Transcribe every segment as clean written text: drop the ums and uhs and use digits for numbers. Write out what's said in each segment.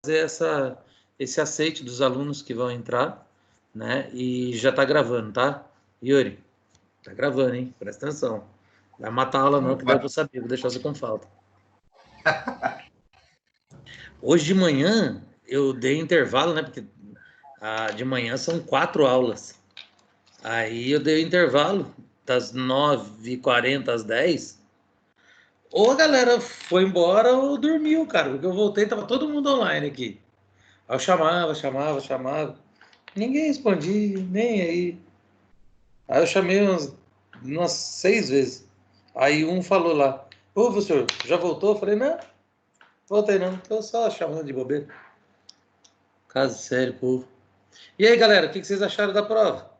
fazer esse aceite dos alunos que vão entrar, né? E já está gravando, tá? Yuri, tá gravando, hein? Presta atenção. Vai matar a aula não, que dá para saber, vou deixar você com falta. Hoje de manhã eu dei intervalo, né? Porque de manhã são 4 aulas. Aí eu dei o intervalo das 9h40 às 10. Ou a galera foi embora ou dormiu, cara. Porque eu voltei, tava todo mundo online aqui. Aí eu chamava. Ninguém respondia, nem aí. Aí eu chamei umas 6 vezes. Aí um falou lá, ô, professor, já voltou? Eu falei, não, voltei não, tô só chamando de bobeira. Caso sério, povo. E aí, galera, o que vocês acharam da prova?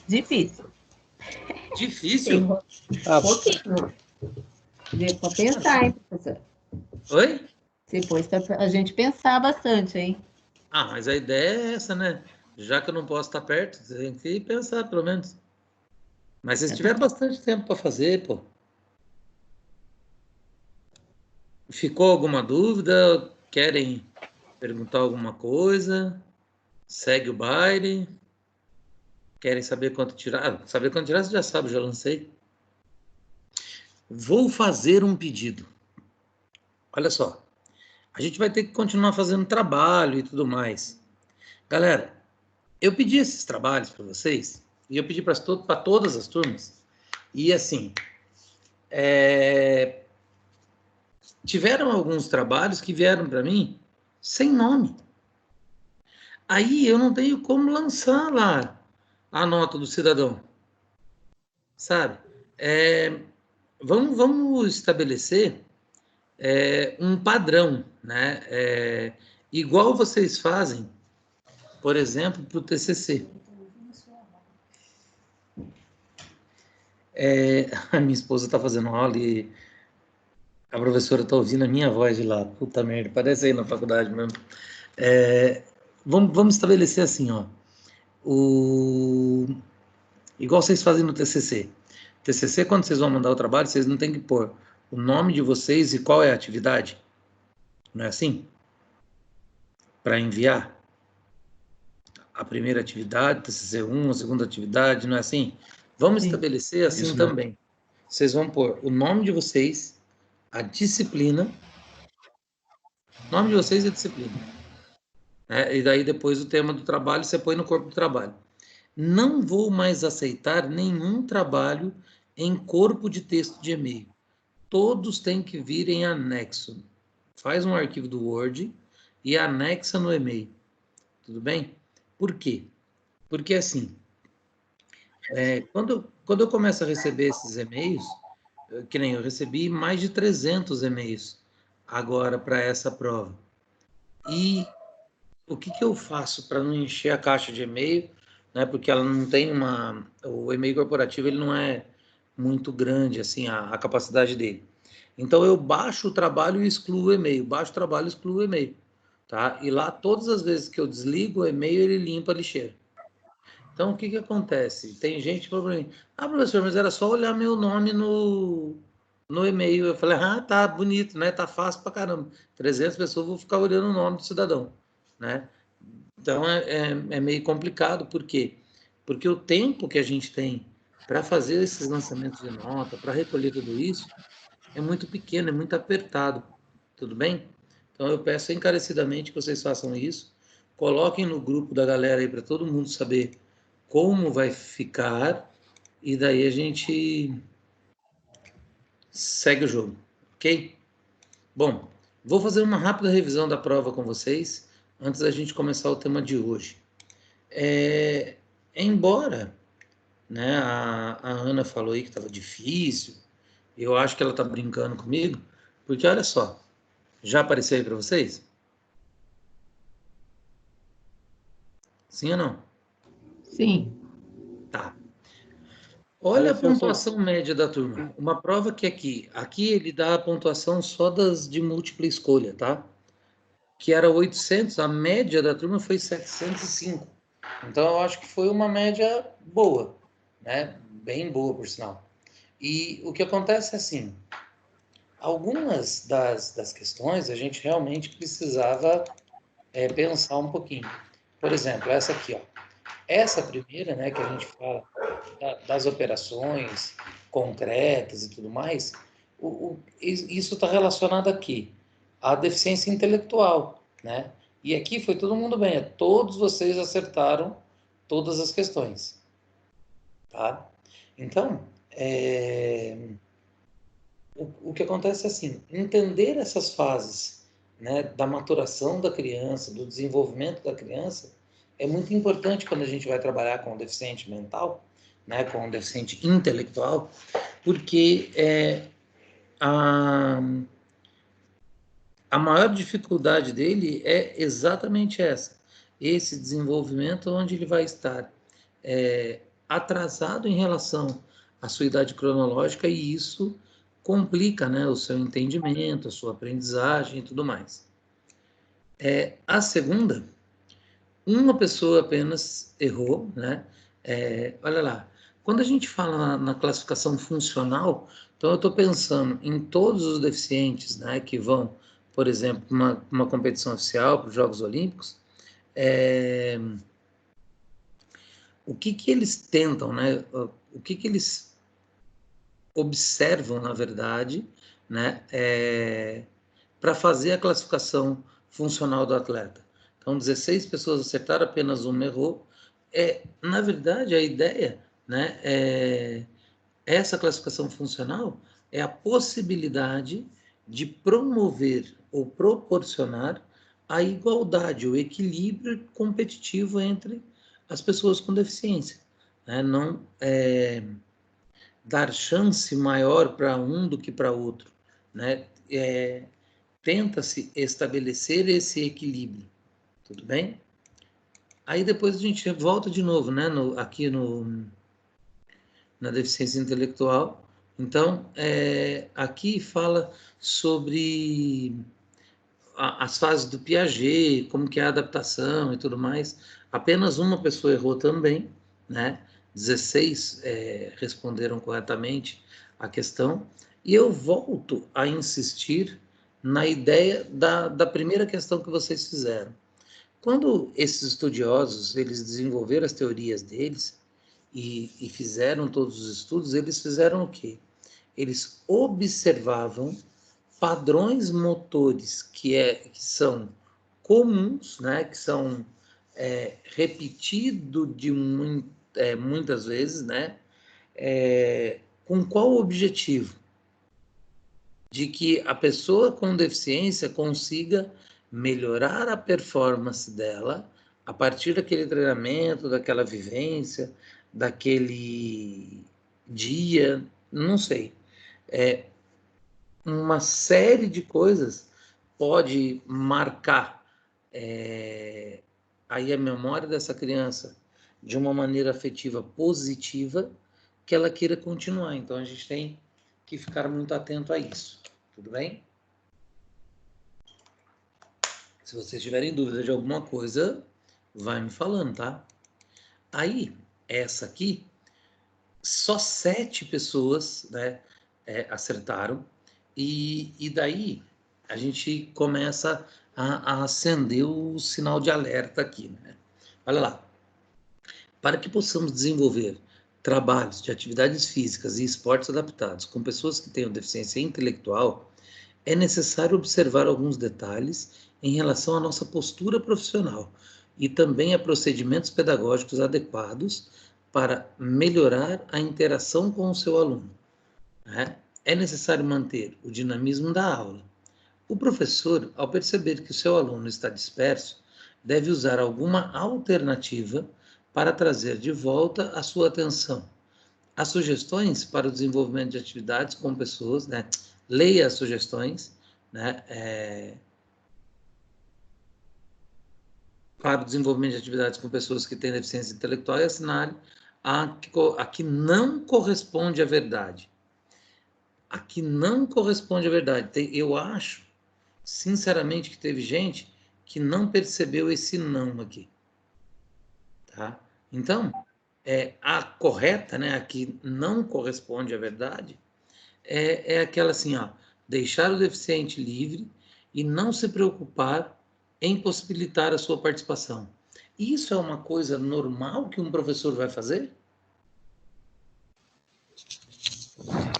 Difícil. Difícil? Um pouquinho. Deu para pensar, hein, professor? Oi? Você pôs para a gente pensar bastante, hein? Mas a ideia é essa, né? Já que eu não posso estar perto, você tem que pensar, pelo menos. Mas vocês tiveram bastante tempo para fazer, pô. Ficou alguma dúvida? Querem perguntar alguma coisa? Segue o baile? Querem saber quanto tirar? Saber quanto tirar você já sabe, já lancei. Vou fazer um pedido. Olha só, a gente vai ter que continuar fazendo trabalho e tudo mais. Galera, eu pedi esses trabalhos para vocês e eu pedi para todas as turmas. E assim, tiveram alguns trabalhos que vieram para mim sem nome. Aí eu não tenho como lançar lá a nota do cidadão, sabe? Vamos estabelecer um padrão, né? Igual vocês fazem, por exemplo, para o TCC. A minha esposa está fazendo aula e a professora está ouvindo a minha voz de lá. Puta merda, parece aí na faculdade mesmo. Vamos estabelecer assim, ó. Igual vocês fazem no TCC. TCC, quando vocês vão mandar o trabalho, vocês não tem que pôr o nome de vocês e qual é a atividade. Não é assim? Para enviar a primeira atividade, TCC1, a segunda atividade, não é assim? Vamos estabelecer assim também. Vocês vão pôr o nome de vocês, a disciplina, nome de vocês e a disciplina. E daí depois o tema do trabalho você põe no corpo do trabalho. Não vou mais aceitar nenhum trabalho em corpo de texto de e-mail. Todos têm que vir em anexo. Faz um arquivo do Word e anexa no e-mail. Tudo bem? Por quê? Porque assim, quando eu começo a receber esses e-mails, que nem eu recebi mais de 300 e-mails agora para essa prova. E o que eu faço para não encher a caixa de e-mail, né? Porque ela não tem o e-mail corporativo ele não é muito grande assim a capacidade dele. Então eu baixo o trabalho e excluo o e-mail, baixo o trabalho e excluo o e-mail, tá? E lá todas as vezes que eu desligo o e-mail ele limpa a lixeira. Então, o que acontece? Tem gente que fala para mim, professor, mas era só olhar meu nome no e-mail. Eu falei, tá bonito, né? Tá fácil pra caramba. 300 pessoas vão ficar olhando o nome do cidadão, né? Então, é meio complicado. Por quê? Porque o tempo que a gente tem para fazer esses lançamentos de nota, para recolher tudo isso, é muito pequeno, é muito apertado. Tudo bem? Então, eu peço encarecidamente que vocês façam isso. Coloquem no grupo da galera aí para todo mundo saber como vai ficar e daí a gente segue o jogo, ok? Bom, vou fazer uma rápida revisão da prova com vocês antes da gente começar o tema de hoje. Embora, né, a Ana falou aí que estava difícil, eu acho que ela está brincando comigo, porque olha só, já apareceu aí para vocês? Sim ou não? Sim. Tá. Olha a pontuação média da turma. Uma prova que aqui ele dá a pontuação só das de múltipla escolha, tá? Que era 800, a média da turma foi 705. Então eu acho que foi uma média boa, né? Bem boa, por sinal. E o que acontece é assim, Algumas das questões a gente realmente precisava pensar um pouquinho. Por exemplo, essa aqui, ó. Essa primeira, né, que a gente fala das operações concretas e tudo mais, isso está relacionado aqui à deficiência intelectual, né? E aqui foi todo mundo bem, todos vocês acertaram todas as questões, tá? Então, o que acontece é assim, entender essas fases, né, da maturação da criança, do desenvolvimento da criança, é muito importante quando a gente vai trabalhar com o deficiente mental, né, com o deficiente intelectual, porque a maior dificuldade dele é exatamente esse desenvolvimento onde ele vai estar atrasado em relação à sua idade cronológica e isso complica, né, o seu entendimento, a sua aprendizagem e tudo mais. A segunda, uma pessoa apenas errou, né? Olha lá, quando a gente fala na classificação funcional, então eu estou pensando em todos os deficientes, né, que vão, por exemplo, uma competição oficial para os Jogos Olímpicos, o que eles tentam, né? O que eles observam, na verdade, né, para fazer a classificação funcional do atleta. Então, 16 pessoas acertaram, apenas uma errou. Na verdade, a ideia, né, essa classificação funcional é a possibilidade de promover ou proporcionar a igualdade, o equilíbrio competitivo entre as pessoas com deficiência. Né? Não dar chance maior para um do que para outro. Né? Tenta-se estabelecer esse equilíbrio. Tudo bem? Aí depois a gente volta de novo, né? Aqui na deficiência intelectual. Então, aqui fala sobre as fases do Piaget, como que é a adaptação e tudo mais. Apenas uma pessoa errou também, né? 16 responderam corretamente a questão. E eu volto a insistir na ideia da primeira questão que vocês fizeram. Quando esses estudiosos eles desenvolveram as teorias deles e fizeram todos os estudos, eles fizeram o quê? Eles observavam padrões motores que são comuns, né, que são repetidos muitas vezes, né, com qual objetivo? De que a pessoa com deficiência consiga melhorar a performance dela a partir daquele treinamento, daquela vivência, daquele dia, não sei. Uma série de coisas pode marcar aí a memória dessa criança de uma maneira afetiva positiva que ela queira continuar. Então a gente tem que ficar muito atento a isso. Tudo bem? Se vocês tiverem dúvida de alguma coisa, vai me falando, tá? Aí, essa aqui, só 7 pessoas, né, acertaram. E daí a gente começa a acender o sinal de alerta aqui, né? Olha lá. Para que possamos desenvolver trabalhos de atividades físicas e esportes adaptados com pessoas que tenham deficiência intelectual, é necessário observar alguns detalhes em relação à nossa postura profissional e também a procedimentos pedagógicos adequados para melhorar a interação com o seu aluno. Né? É necessário manter o dinamismo da aula. O professor, ao perceber que o seu aluno está disperso, deve usar alguma alternativa para trazer de volta a sua atenção. As sugestões para o desenvolvimento de atividades com pessoas, né? Leia as sugestões, né? Para o desenvolvimento de atividades com pessoas que têm deficiência intelectual e assinale a que não corresponde à verdade. A que não corresponde à verdade. Eu acho, sinceramente, que teve gente que não percebeu esse não aqui. Tá? Então, a correta, né, a que não corresponde à verdade, é aquela assim, ó, deixar o deficiente livre e não se preocupar em possibilitar a sua participação. Isso é uma coisa normal que um professor vai fazer?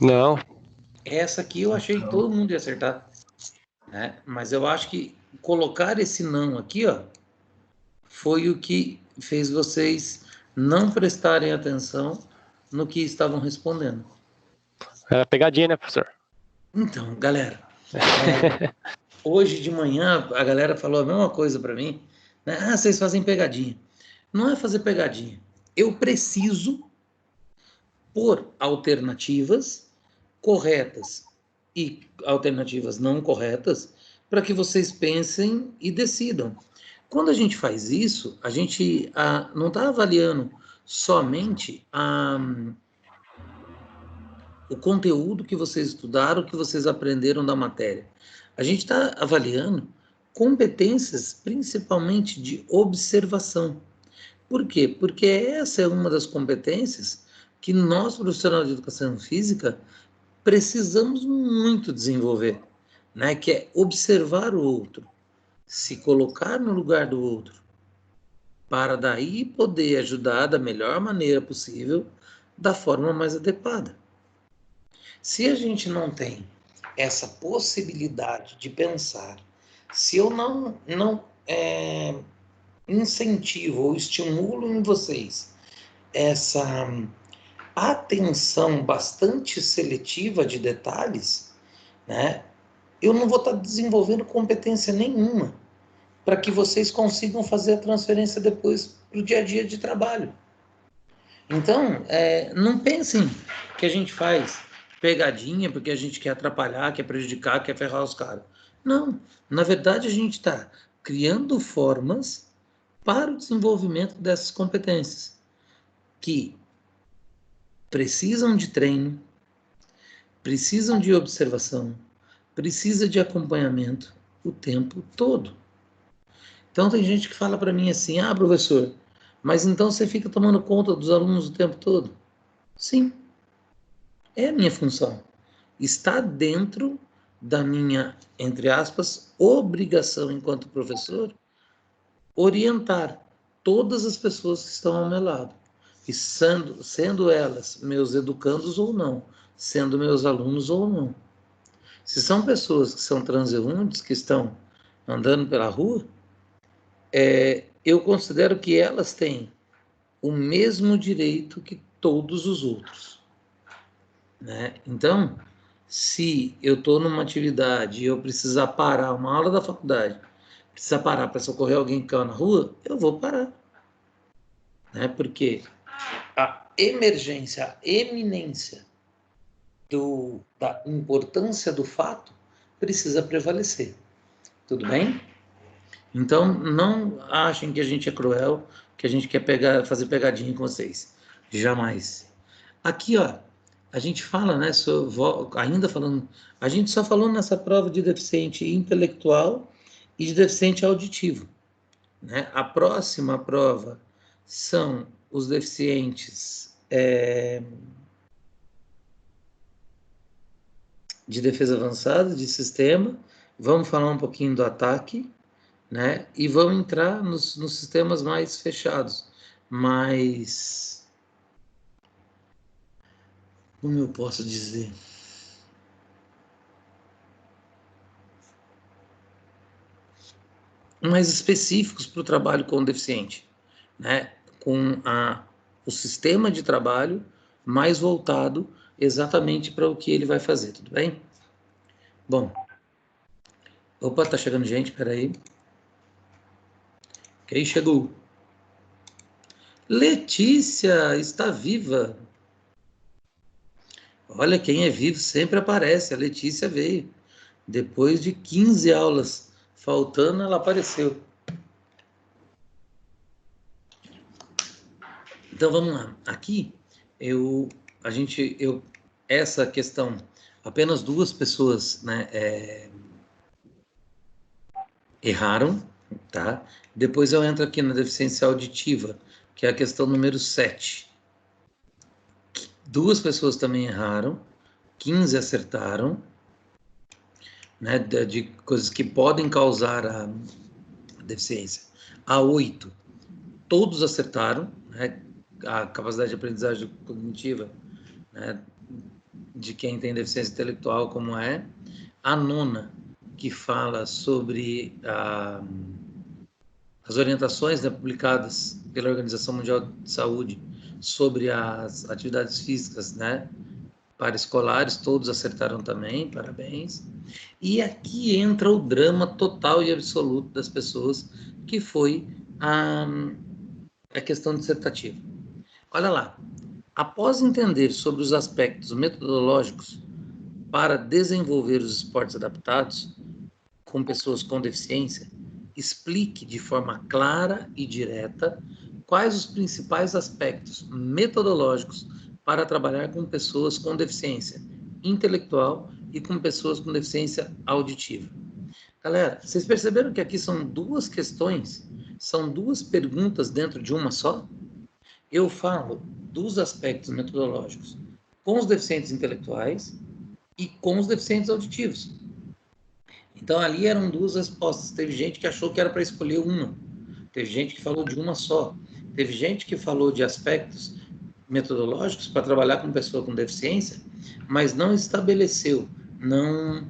Não. Essa aqui eu achei que todo mundo ia acertar, né? Mas eu acho que colocar esse não aqui, ó, foi o que fez vocês não prestarem atenção no que estavam respondendo. Era pegadinha, né, professor? Então, galera, hoje de manhã a galera falou a mesma coisa para mim, né? Ah, vocês fazem pegadinha. Não é fazer pegadinha. Eu preciso pôr alternativas corretas e alternativas não corretas para que vocês pensem e decidam. Quando a gente faz isso, a gente não está avaliando somente o conteúdo que vocês estudaram, que vocês aprenderam da matéria. A gente está avaliando competências, principalmente de observação. Por quê? Porque essa é uma das competências que nós, profissionais de educação física, precisamos muito desenvolver, né? Que é observar o outro, se colocar no lugar do outro, para daí poder ajudar da melhor maneira possível, da forma mais adequada. Se a gente não tem essa possibilidade de pensar, se eu não incentivo ou estimulo em vocês essa atenção bastante seletiva de detalhes, né, eu não vou estar desenvolvendo competência nenhuma para que vocês consigam fazer a transferência depois para o dia a dia de trabalho. Então, não pensem que a gente faz pegadinha porque a gente quer atrapalhar, quer prejudicar, quer ferrar os caras. Não, na verdade a gente está criando formas para o desenvolvimento dessas competências que precisam de treino, precisam de observação, precisa de acompanhamento o tempo todo. Então tem gente que fala para mim assim, ah, professor, mas então você fica tomando conta dos alunos o tempo todo? Sim, é a minha função. Está dentro da minha, entre aspas, obrigação enquanto professor, orientar todas as pessoas que estão ao meu lado. E sendo elas meus educandos ou não, sendo meus alunos ou não. Se são pessoas que são transeuntes, que estão andando pela rua, eu considero que elas têm o mesmo direito que todos os outros, né? Então, se eu estou numa atividade e eu precisar parar uma aula da faculdade, precisar parar para socorrer alguém que caiu na rua, eu vou parar, né? Porque a emergência, a eminência da importância do fato precisa prevalecer. Tudo bem? Então, não achem que a gente é cruel, que a gente quer fazer pegadinha com vocês. Jamais. Aqui, ó, a gente fala, né, ainda falando, a gente só falou nessa prova de deficiente intelectual e de deficiente auditivo, né? A próxima prova são os deficientes de defesa avançada, de sistema. Vamos falar um pouquinho do ataque, né? E vão entrar nos sistemas mais fechados, mais, como eu posso dizer, mais específicos para o trabalho com o deficiente, né? Com o sistema de trabalho mais voltado exatamente para o que ele vai fazer, tudo bem? Bom, opa, tá chegando gente, peraí. Quem chegou? Letícia está viva. Olha, quem é vivo sempre aparece. A Letícia veio. Depois de 15 aulas faltando, ela apareceu. Então vamos lá. Aqui essa questão, apenas 2 pessoas, né, erraram, tá? Depois eu entro aqui na deficiência auditiva, que é a questão número 7. 2 pessoas também erraram, 15 acertaram, né, de coisas que podem causar a deficiência. Há 8. Todos acertaram, né, a capacidade de aprendizagem cognitiva, né, de quem tem deficiência intelectual, como é. A 9, que fala sobre as orientações, né, publicadas pela Organização Mundial de Saúde sobre as atividades físicas, né, para escolares, todos acertaram também, parabéns. E aqui entra o drama total e absoluto das pessoas, que foi a questão dissertativa. Olha lá, após entender sobre os aspectos metodológicos para desenvolver os esportes adaptados com pessoas com deficiência, explique de forma clara e direta quais os principais aspectos metodológicos para trabalhar com pessoas com deficiência intelectual e com pessoas com deficiência auditiva. Galera, vocês perceberam que aqui são 2 questões, são 2 perguntas dentro de uma só? Eu falo dos aspectos metodológicos com os deficientes intelectuais e com os deficientes auditivos. Então, ali eram 2 respostas. Teve gente que achou que era para escolher uma. Teve gente que falou de uma só. Teve gente que falou de aspectos metodológicos para trabalhar com pessoa com deficiência, mas não estabeleceu, não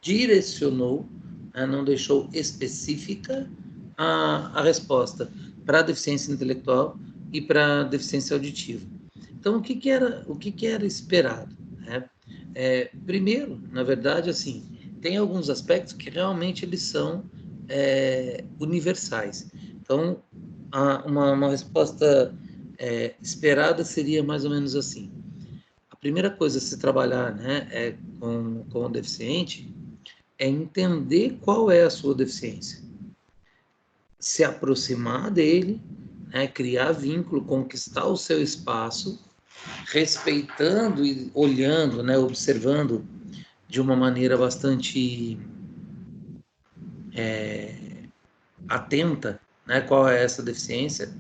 direcionou, né, não deixou específica a resposta para a deficiência intelectual e para a deficiência auditiva. Então, o que era esperado? Né? Primeiro, na verdade, assim, tem alguns aspectos que realmente eles são universais. Então, uma resposta esperada seria mais ou menos assim. A primeira coisa a se trabalhar, né, com o deficiente é entender qual é a sua deficiência, se aproximar dele, né, criar vínculo, conquistar o seu espaço, respeitando e olhando, né, observando de uma maneira bastante atenta, né, qual é essa deficiência,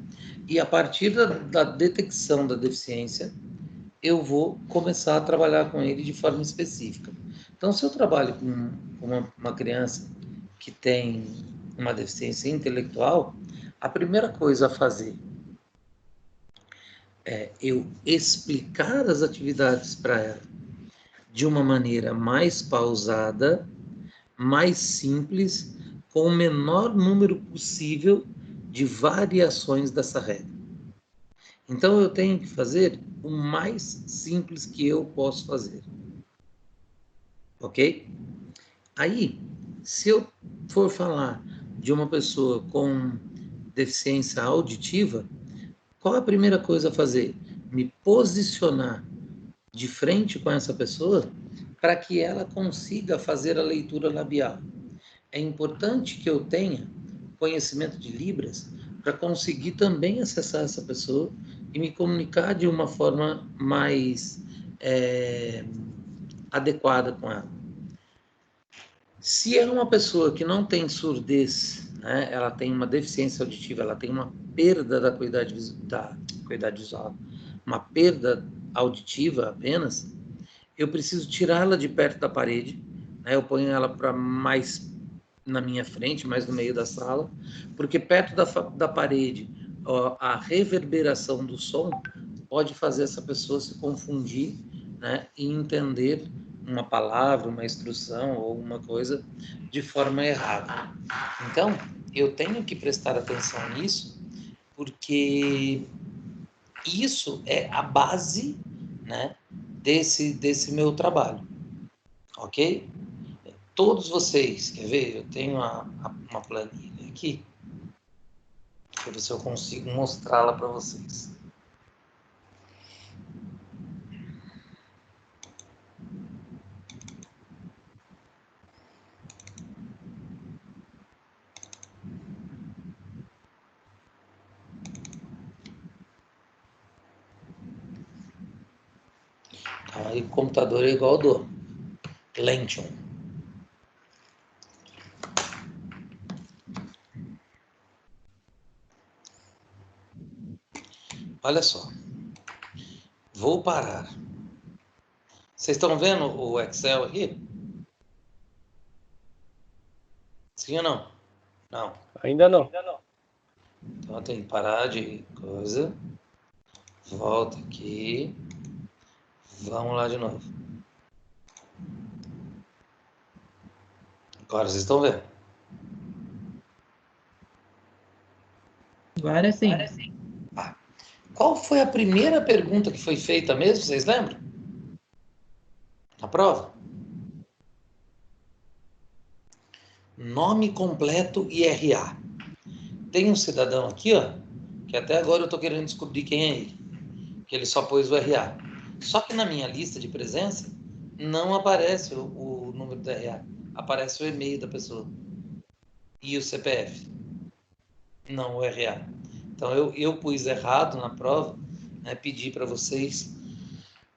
e a partir da detecção da deficiência, eu vou começar a trabalhar com ele de forma específica. Então, se eu trabalho com uma criança que tem uma deficiência intelectual, a primeira coisa a fazer é eu explicar as atividades para ela de uma maneira mais pausada, mais simples, com o menor número possível de variações dessa regra. Então, eu tenho que fazer o mais simples que eu posso fazer. Ok? Aí, se eu for falar de uma pessoa com deficiência auditiva, qual é a primeira coisa a fazer? Me posicionar de frente com essa pessoa para que ela consiga fazer a leitura labial. É importante que eu tenha conhecimento de Libras para conseguir também acessar essa pessoa e me comunicar de uma forma mais adequada com ela. Se é uma pessoa que não tem surdez, né, ela tem uma deficiência auditiva, ela tem uma perda da acuidade visual, uma perda auditiva apenas, eu preciso tirá-la de perto da parede, né, eu ponho ela para mais na minha frente, mais no meio da sala, porque perto da parede, ó, a reverberação do som pode fazer essa pessoa se confundir, né, e entender uma palavra, uma instrução ou uma coisa de forma errada. Então, eu tenho que prestar atenção nisso, porque isso é a base, né, desse meu trabalho, ok? Todos vocês, quer ver? Eu tenho uma planilha aqui, deixa eu ver se eu consigo mostrá-la para vocês. Aí o computador é igual ao do Lentium. Olha só. Vou parar. Vocês estão vendo o Excel aqui? Sim ou não? Não. Ainda não. Então tem que parar de coisa. Volta aqui. Vamos lá de novo. Agora vocês estão vendo. Agora sim. Qual foi a primeira pergunta que foi feita mesmo? Vocês lembram? Na prova? Nome completo e RA. Tem um cidadão aqui, ó, que até agora eu estou querendo descobrir quem é ele. Que ele só pôs o RA. Só que na minha lista de presença não aparece o número do RA. Aparece o e-mail da pessoa. E o CPF. Não o RA. Então eu pus errado na prova, né, pedi para vocês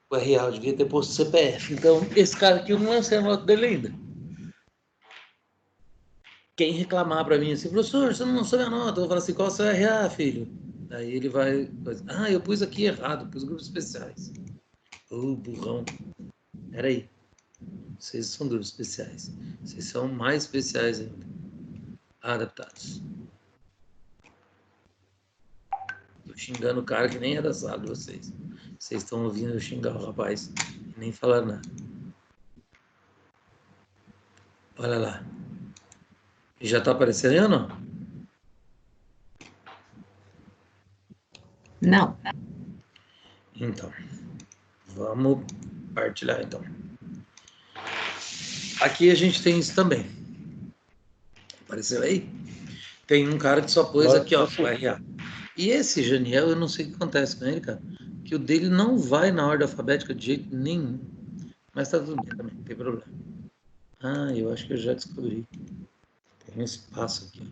o RA, eu devia ter posto CPF. Então, esse cara aqui eu não lancei a nota dele ainda. Quem reclamar para mim assim, professor, você não lançou minha nota, eu vou falar assim, qual é o seu RA, filho? Aí ele vai, eu pus aqui errado, pus grupos especiais. Burrão. Peraí. Vocês são grupos especiais. Vocês são mais especiais ainda. Adaptados. Tô xingando o cara que nem é da sala de vocês. Vocês estão ouvindo eu xingar o rapaz e nem falar nada. Olha lá. Já tá aparecendo aí ou não? Não. Então. Vamos partilhar então. Aqui a gente tem isso também. Apareceu aí? Tem um cara que só pôs aqui, ó, o RA. E esse Janiel, eu não sei o que acontece com ele, cara. Que o dele não vai na ordem alfabética de jeito nenhum. Mas tá tudo bem também, não tem problema. Ah, eu acho que eu já descobri. Tem um espaço aqui.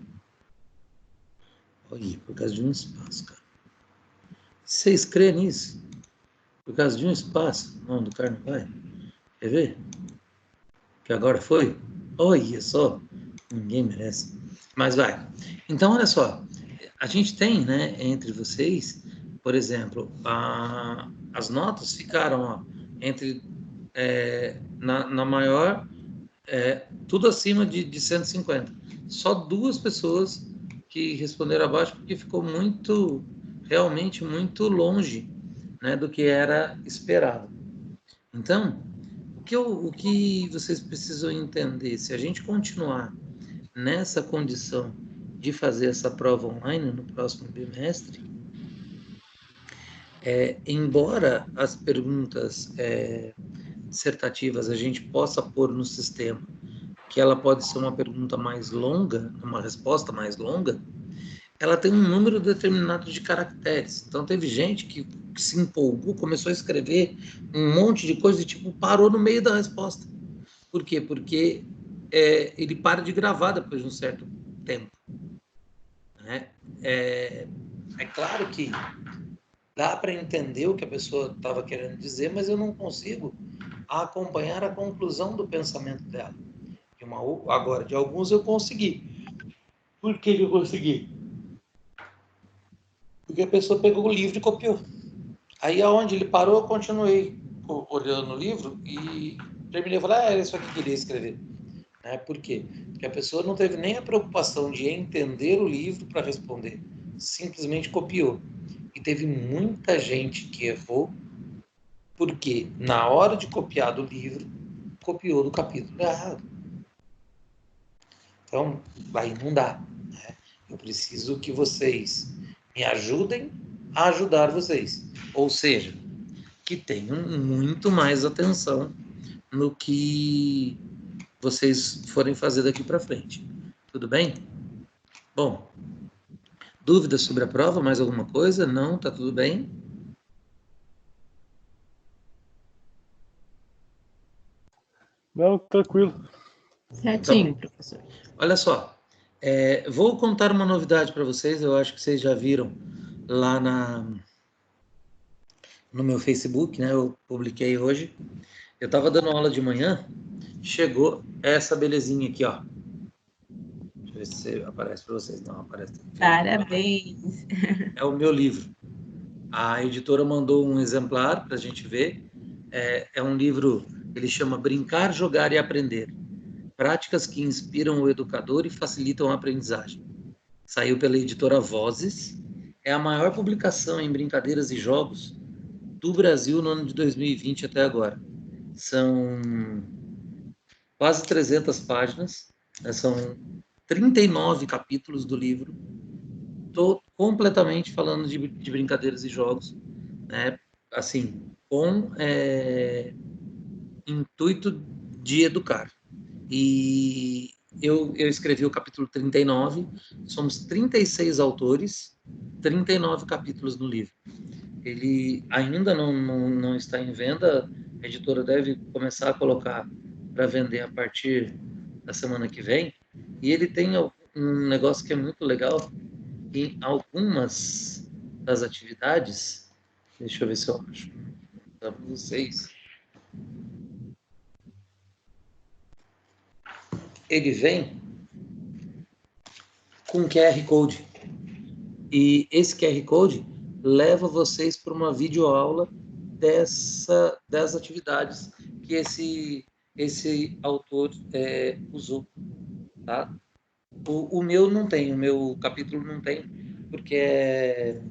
Olha, por causa de um espaço, cara. Vocês creem nisso? Por causa de um espaço? Não, do cara não vai. Quer ver? Que agora foi? Olha só. Ninguém merece. Mas vai. Então, olha só. A gente tem, né, entre vocês, por exemplo, as notas ficaram, ó, entre na maior, tudo acima de 150. Só 2 pessoas que responderam abaixo porque ficou realmente muito longe, né, do que era esperado. Então, o que vocês precisam entender, se a gente continuar nessa condição de fazer essa prova online no próximo bimestre, embora as perguntas dissertativas a gente possa pôr no sistema, que ela pode ser uma pergunta mais longa, uma resposta mais longa, ela tem um número determinado de caracteres. Então, teve gente que se empolgou, começou a escrever um monte de coisa e, tipo, parou no meio da resposta. Por quê? Porque ele para de gravar depois de um certo tempo. Né? É claro que dá para entender o que a pessoa estava querendo dizer, mas eu não consigo acompanhar a conclusão do pensamento dela. Agora, de alguns eu consegui. Por que eu consegui? Porque a pessoa pegou o livro e copiou. Aí, aonde ele parou, eu continuei olhando o livro e terminei a falar, era isso aqui que eu queria escrever. Por quê? Porque a pessoa não teve nem a preocupação de entender o livro para responder. Simplesmente copiou. E teve muita gente que errou porque, na hora de copiar do livro, copiou do capítulo errado. Então, aí não dá. Né? Eu preciso que vocês me ajudem a ajudar vocês. Ou seja, que tenham muito mais atenção no que vocês forem fazer daqui para frente. Tudo bem? Bom, dúvidas sobre a prova? Mais alguma coisa? Não? Tá tudo bem? Não, tranquilo. Certinho, professor. Olha só, vou contar uma novidade para vocês, eu acho que vocês já viram lá no meu Facebook, né? Eu publiquei hoje. Eu estava dando aula de manhã, chegou essa belezinha aqui, ó. Deixa eu ver se aparece para vocês. Não, aparece. Parabéns. É o meu livro. A editora mandou um exemplar para a gente ver. É um livro, ele chama Brincar, Jogar e Aprender. Práticas que inspiram o educador e facilitam a aprendizagem. Saiu pela editora Vozes. É a maior publicação em brincadeiras e jogos do Brasil no ano de 2020 até agora. São quase 300 páginas, né? São 39 capítulos do livro, completamente falando de brincadeiras e jogos, né? Assim, com intuito de educar. E eu escrevi o capítulo 39, somos 36 autores, 39 capítulos no livro. Ele ainda não está em venda, a editora deve começar a colocar para vender a partir da semana que vem, e ele tem um negócio que é muito legal, em algumas das atividades, deixa eu ver se eu acho para vocês, ele vem com QR Code. E esse QR Code leva vocês para uma videoaula das atividades que esse autor usou. Tá? O meu não tem, o meu capítulo não tem, porque é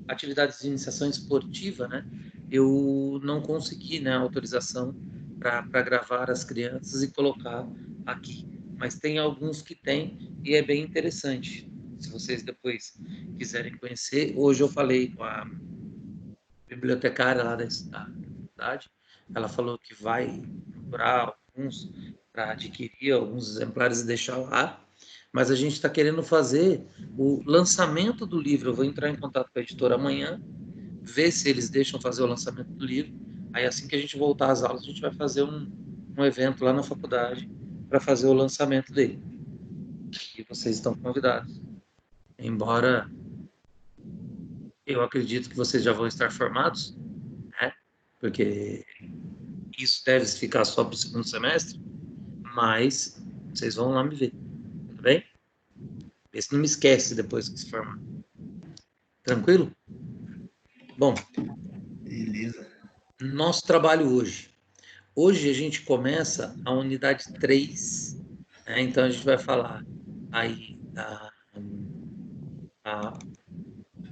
atividades de iniciação esportiva, né? Eu não consegui, né, autorização para gravar as crianças e colocar aqui. Mas tem alguns que tem e é bem interessante. Se vocês depois quiserem conhecer, hoje eu falei com a bibliotecária lá da cidade, ela falou que vai procurar alguns para adquirir alguns exemplares e deixar lá, mas a gente está querendo fazer o lançamento do livro. Eu vou entrar em contato com a editora amanhã, ver se eles deixam fazer o lançamento do livro. Aí, assim que a gente voltar às aulas, a gente vai fazer um evento lá na faculdade para fazer o lançamento dele. E vocês estão convidados. Embora eu acredito que vocês já vão estar formados, né? Porque isso deve ficar só para o segundo semestre, mas vocês vão lá me ver, tudo bem? Vê se não me esquece depois que se formar. Tranquilo? Bom, Beleza. nosso trabalho hoje. Hoje a gente começa a unidade 3, né? Então a gente vai falar aí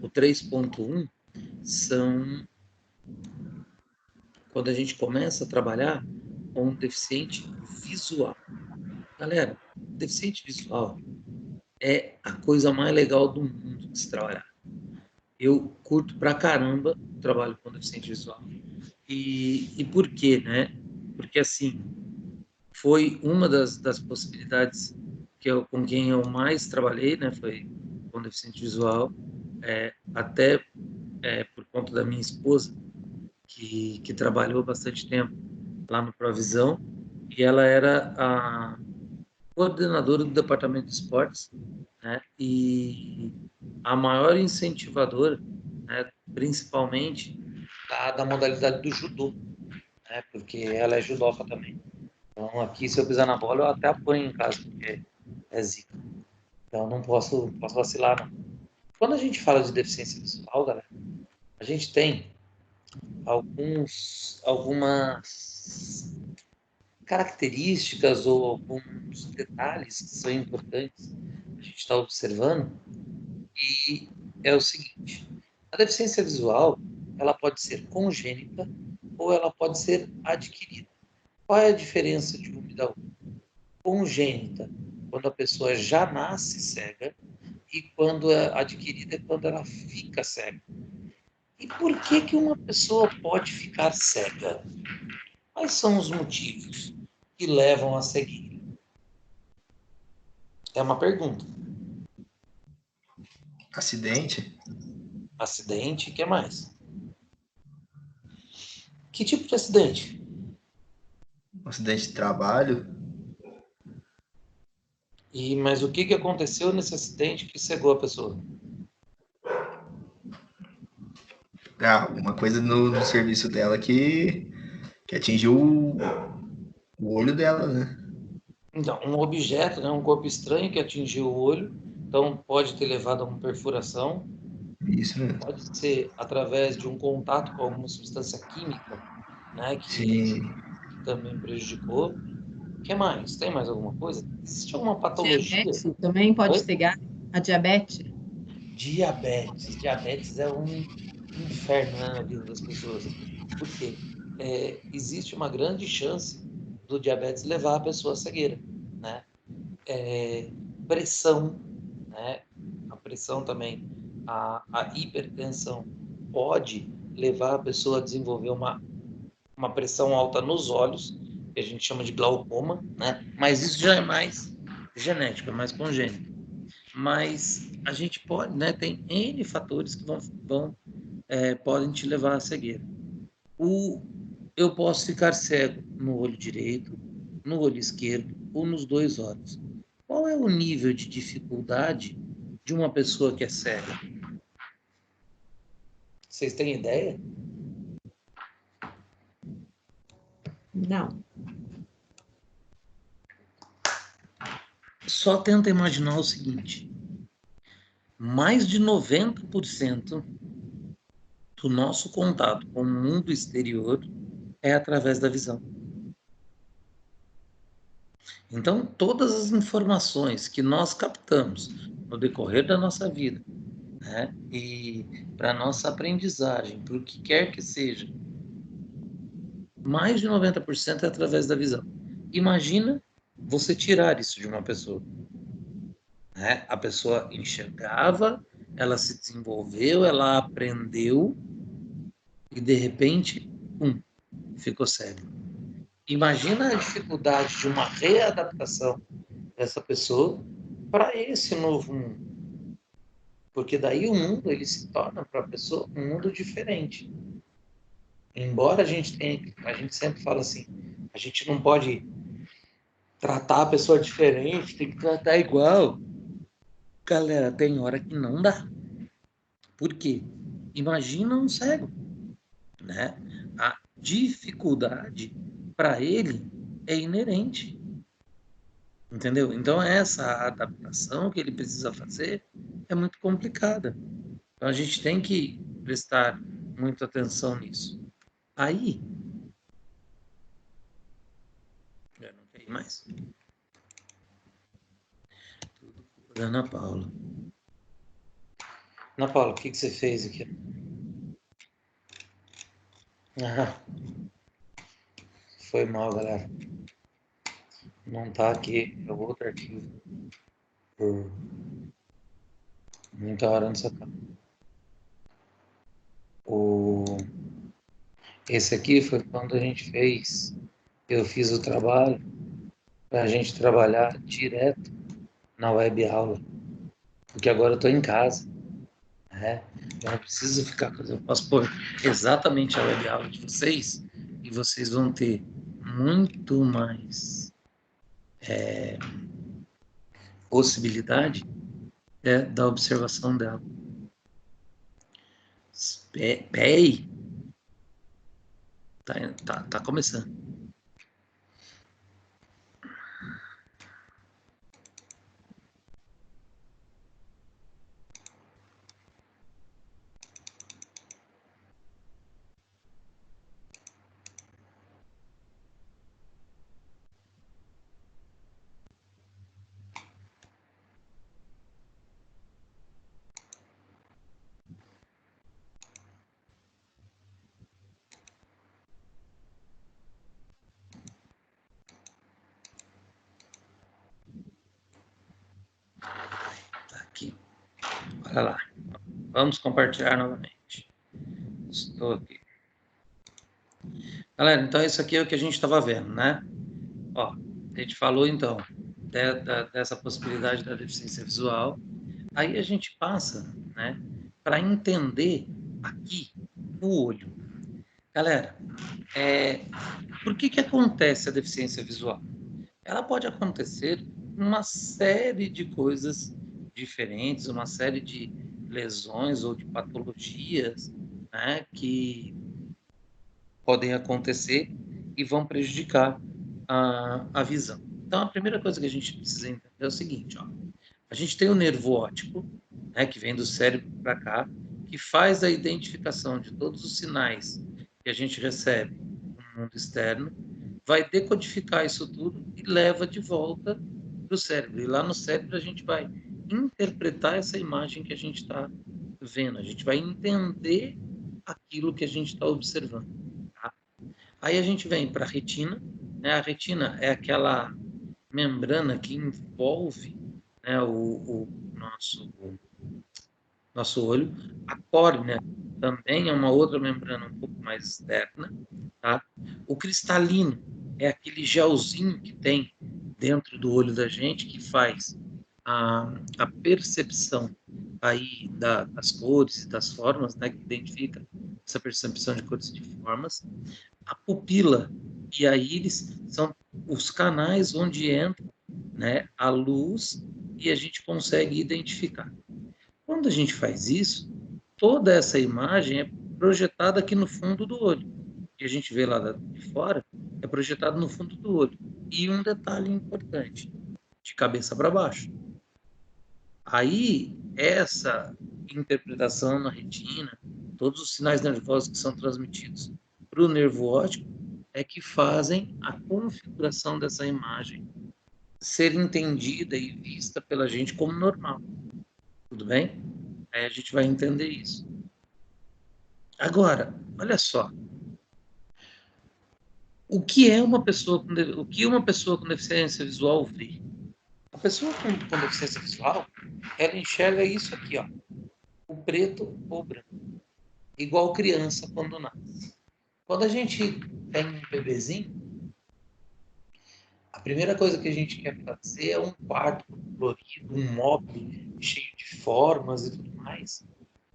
o 3.1 são quando a gente começa a trabalhar com um deficiente visual. Galera, deficiente visual é a coisa mais legal do mundo de se trabalhar. Eu curto pra caramba o trabalho com deficiente visual. E por quê, né? Porque, assim, foi uma das possibilidades com quem eu mais trabalhei, né? Foi com deficiente visual, até por conta da minha esposa, que trabalhou bastante tempo lá no Provisão, e ela era a coordenadora do departamento de esportes, né? E a maior incentivadora, né? Principalmente da modalidade do judô, né? Porque ela é judoca também. Então aqui, se eu pisar na bola, eu até apanho em casa, porque é zica. Então não posso vacilar, não. Quando a gente fala de deficiência visual, galera, a gente tem algumas características ou alguns detalhes que são importantes a gente está observando, e é o seguinte: a deficiência visual, ela pode ser congênita ou ela pode ser adquirida. Qual é a diferença de uma e da outra? Congênita, quando a pessoa já nasce cega, e quando é adquirida é quando ela fica cega. E por que uma pessoa pode ficar cega? Quais são os motivos que levam a cegueira? É uma pergunta. Acidente? Acidente, o que mais? Que tipo de acidente? Acidente de trabalho? Mas o que aconteceu nesse acidente que cegou a pessoa? Uma coisa no serviço dela que atingiu o olho dela, né? Então, um objeto, né, um corpo estranho que atingiu o olho, então pode ter levado a uma perfuração, Isso mesmo. pode ser através de um contato com alguma substância química, né, que Sim. também prejudicou. O que mais? Tem mais alguma coisa? Existe alguma patologia? Diabetes também pode Oi? pegar a diabetes. Diabetes. Diabetes é um inferno, né, na vida das pessoas. Por quê? Existe uma grande chance do diabetes levar a pessoa à cegueira, né? Pressão, né? A pressão também, a hipertensão pode levar a pessoa a desenvolver uma pressão alta nos olhos, que a gente chama de glaucoma, né? Mas isso já é mais genético, é mais congênito. Mas a gente pode, né? Tem N fatores que podem te levar à cegueira. Eu posso ficar cego no olho direito, no olho esquerdo ou nos dois olhos. Qual é o nível de dificuldade de uma pessoa que é cega? Vocês têm ideia? Não. Só tenta imaginar o seguinte: mais de 90% do nosso contato com o mundo exterior é através da visão. Então, todas as informações que nós captamos no decorrer da nossa vida, né, e para nossa aprendizagem, para o que quer que seja, mais de 90% é através da visão. Imagina você tirar isso de uma pessoa. Né? A pessoa enxergava, ela se desenvolveu, ela aprendeu e, de repente, ficou cega. Imagina a dificuldade de uma readaptação dessa pessoa para esse novo mundo. Porque daí o mundo ele se torna para a pessoa um mundo diferente. Embora a gente sempre fala assim, a gente não pode tratar a pessoa diferente, tem que tratar igual. Galera, tem hora que não dá. Por quê? Imagina um cego, né? A dificuldade para ele é inerente. Entendeu? Então, essa adaptação que ele precisa fazer é muito complicada. Então, a gente tem que prestar muita atenção nisso. Aí, eu não quero mais. Tudo culpa da Ana Paula. Ana Paula, o que você fez aqui? Ah, foi mal, galera. Não tá aqui, é outro arquivo. Por muita hora nessa cama. Esse aqui foi quando a gente fez. Eu fiz o trabalho para a gente trabalhar direto na web aula. Porque agora eu estou em casa. Né? Eu não preciso ficar. Eu posso pôr exatamente a web aula de vocês e vocês vão ter muito mais possibilidade da observação dela. PEI tá começando. Tá aqui. Olha lá. Vamos compartilhar novamente. Estou aqui. Galera, então isso aqui é o que a gente estava vendo, né? Ó, a gente falou então dessa possibilidade da deficiência visual. Aí a gente passa, né, para entender aqui o olho. Galera, por que acontece a deficiência visual? Ela pode acontecer uma série de coisas diferentes, uma série de lesões ou de patologias, né, que podem acontecer e vão prejudicar a visão. Então, a primeira coisa que a gente precisa entender é o seguinte, ó. A gente tem o nervo óptico, né, que vem do cérebro para cá, que faz a identificação de todos os sinais que a gente recebe no mundo externo, vai decodificar isso tudo e leva de volta para o cérebro. E lá no cérebro a gente vai interpretar essa imagem que a gente está vendo. A gente vai entender aquilo que a gente está observando. Tá? Aí a gente vem para a retina. Né? A retina é aquela membrana que envolve, né, o nosso olho. A córnea também é uma outra membrana um pouco mais externa. Tá? O cristalino é aquele gelzinho que tem dentro do olho da gente que faz a percepção aí das cores e das formas, né, que identifica essa percepção de cores e de formas. A pupila e a íris são os canais onde entra, né, a luz e a gente consegue identificar. Quando a gente faz isso, toda essa imagem é projetada aqui no fundo do olho. O que a gente vê lá de fora é projetado no fundo do olho. E um detalhe importante, de cabeça para baixo. Aí, essa interpretação na retina, todos os sinais nervosos que são transmitidos para o nervo óptico, é que fazem a configuração dessa imagem ser entendida e vista pela gente como normal. Tudo bem? Aí a gente vai entender isso. Agora, olha só. O que uma pessoa com deficiência visual vê? A pessoa com deficiência visual, ela enxerga isso aqui, ó, o preto ou o branco, igual criança quando nasce. Quando a gente tem um bebezinho, a primeira coisa que a gente quer fazer é um quarto colorido, um móvel cheio de formas e tudo mais.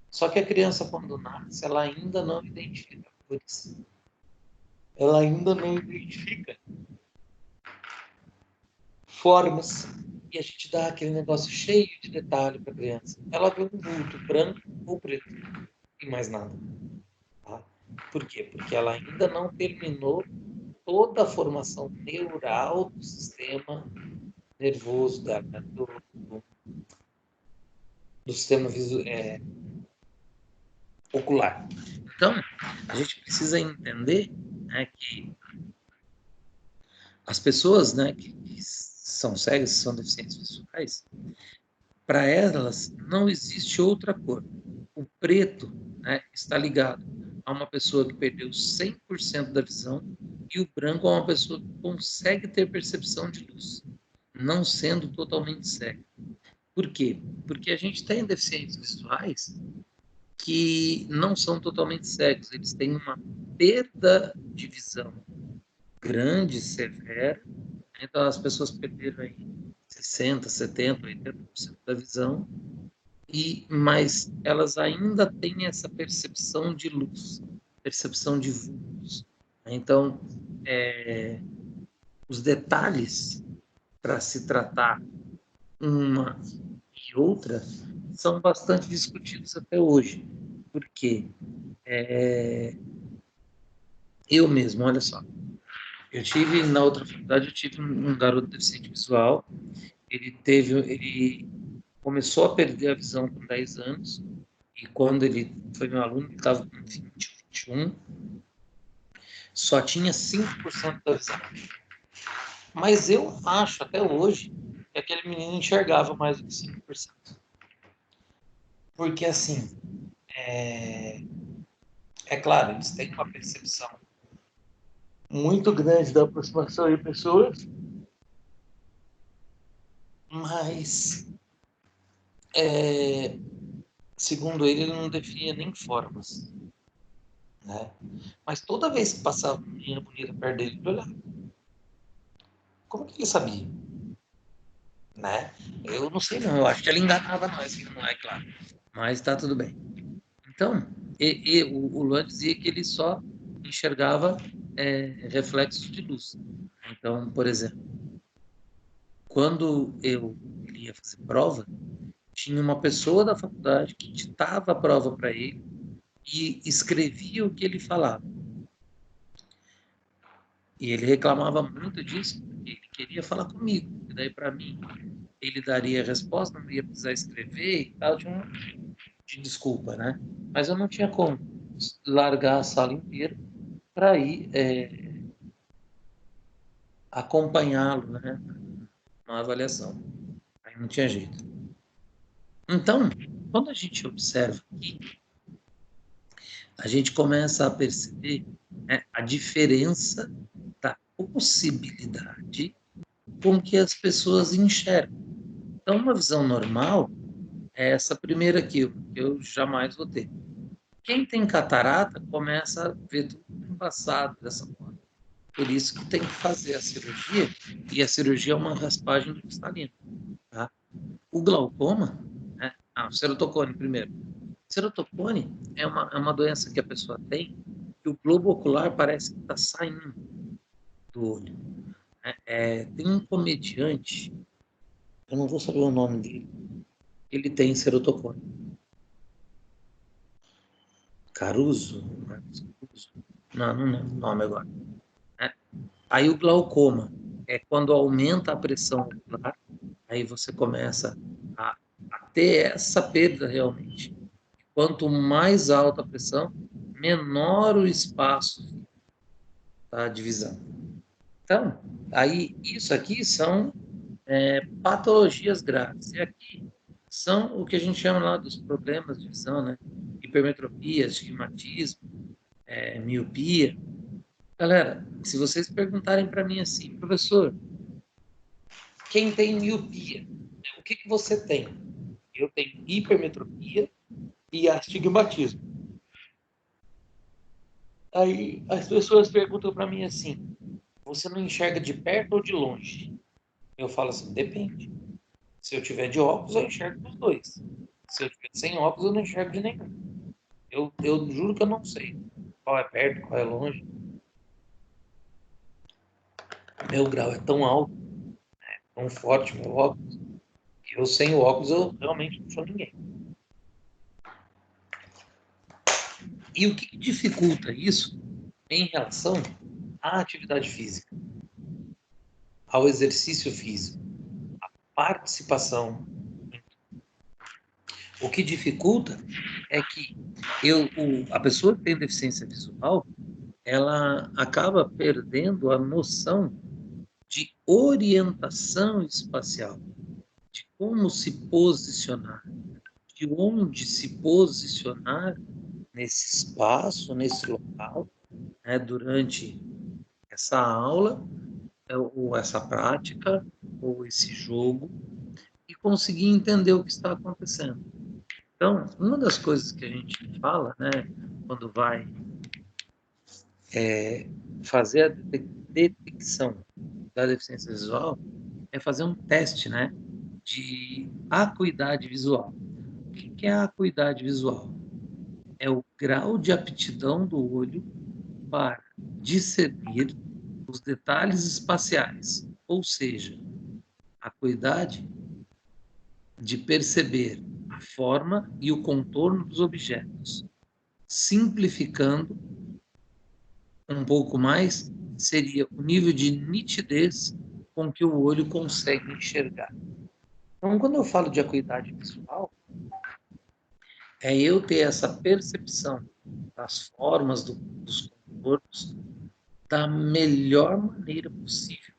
Só que a criança quando nasce, ela ainda não identifica cores. Ela ainda não identifica formas. E a gente dá aquele negócio cheio de detalhe para a criança. Ela vê um vulto branco ou preto e mais nada. Tá? Por quê? Porque ela ainda não terminou toda a formação neural do sistema nervoso do sistema ocular. Então, a gente precisa entender, né, que as pessoas, né, que são cegas, que são deficientes visuais, para elas não existe outra cor. O preto, né, está ligado a uma pessoa que perdeu 100% da visão e o branco a uma pessoa que consegue ter percepção de luz, não sendo totalmente cega. Por quê? Porque a gente tem deficientes visuais que não são totalmente cegos, eles têm uma perda de visão grande, severa. Então as pessoas perderam aí 60, 70, 80% da visão, mas elas ainda têm essa percepção de luz, percepção de vultos. Então, os detalhes para se tratar uma e outra são bastante discutidos até hoje. Por quê? Eu mesmo, olha só, na outra faculdade, eu tive um garoto deficiente visual, ele começou a perder a visão com 10 anos, e quando ele foi meu aluno, ele estava com 20, 21, só tinha 5% da visão. Mas eu acho, até hoje, que aquele menino enxergava mais do que 5%. Porque, assim, é claro, eles têm uma percepção muito grande da aproximação de pessoas, mas, segundo ele não definia nem formas. Né? Mas toda vez que passava uma menina bonita perto dele, ele olhava. Como que ele sabia? Né? Eu não sei não, eu acho que ele enganava nós, que não é claro. Mas tá tudo bem. Então, o Luan dizia que ele só enxergava reflexos de luz. Então, por exemplo, quando eu ia fazer prova, tinha uma pessoa da faculdade que ditava a prova para ele e escrevia o que ele falava. E ele reclamava muito disso, porque ele queria falar comigo. E daí, para mim, ele daria a resposta, não ia precisar escrever e tal, de desculpa, né? Mas eu não tinha como largar a sala inteira para ir acompanhá-lo, né, na avaliação. Aí não tinha jeito. Então, quando a gente observa aqui, a gente começa a perceber, né, a diferença da possibilidade com que as pessoas enxergam. Então, uma visão normal é essa primeira aqui, que eu jamais vou ter. Quem tem catarata começa a ver tudo embaçado dessa forma. Por isso que tem que fazer a cirurgia, e a cirurgia é uma raspagem do cristalino. Tá? O glaucoma, né? O ceratocone primeiro. Ceratocone é uma doença que a pessoa tem, que o globo ocular parece que está saindo do olho. Tem um comediante, eu não vou saber o nome dele, ele tem ceratocone. Caruso? Não lembro o nome agora. Aí o glaucoma é quando aumenta a pressão ocular, aí você começa a ter essa perda realmente. Quanto mais alta a pressão, menor o espaço da divisão. Então, aí isso aqui são patologias graves. E aqui são o que a gente chama lá dos problemas de visão, né? Hipermetropia, astigmatismo, miopia. Galera, se vocês perguntarem para mim assim, professor, quem tem miopia, o que você tem? Eu tenho hipermetropia e astigmatismo. Aí as pessoas perguntam para mim assim, você não enxerga de perto ou de longe? Eu falo assim, depende. Se eu tiver de óculos, eu enxergo dos dois. Se eu tiver sem óculos, eu não enxergo de nenhum. Eu juro que eu não sei qual é perto, qual é longe. Meu grau é tão alto, tão forte, meu óculos. Eu sem o óculos, eu realmente não sou ninguém. E o que dificulta isso em relação à atividade física, ao exercício físico, à participação? O que dificulta é que a pessoa que tem deficiência visual, ela acaba perdendo a noção de orientação espacial, de como se posicionar, de onde se posicionar nesse espaço, nesse local, né, durante essa aula, ou essa prática, ou esse jogo, e conseguir entender o que está acontecendo. Então, uma das coisas que a gente fala, né, quando vai fazer a detecção da deficiência visual, é fazer um teste, né, de acuidade visual. O que é a acuidade visual? É o grau de aptidão do olho para discernir os detalhes espaciais, ou seja, a acuidade de perceber a forma e o contorno dos objetos. Simplificando um pouco mais, seria o nível de nitidez com que o olho consegue enxergar. Então, quando eu falo de acuidade visual, é eu ter essa percepção das formas dos contornos da melhor maneira possível.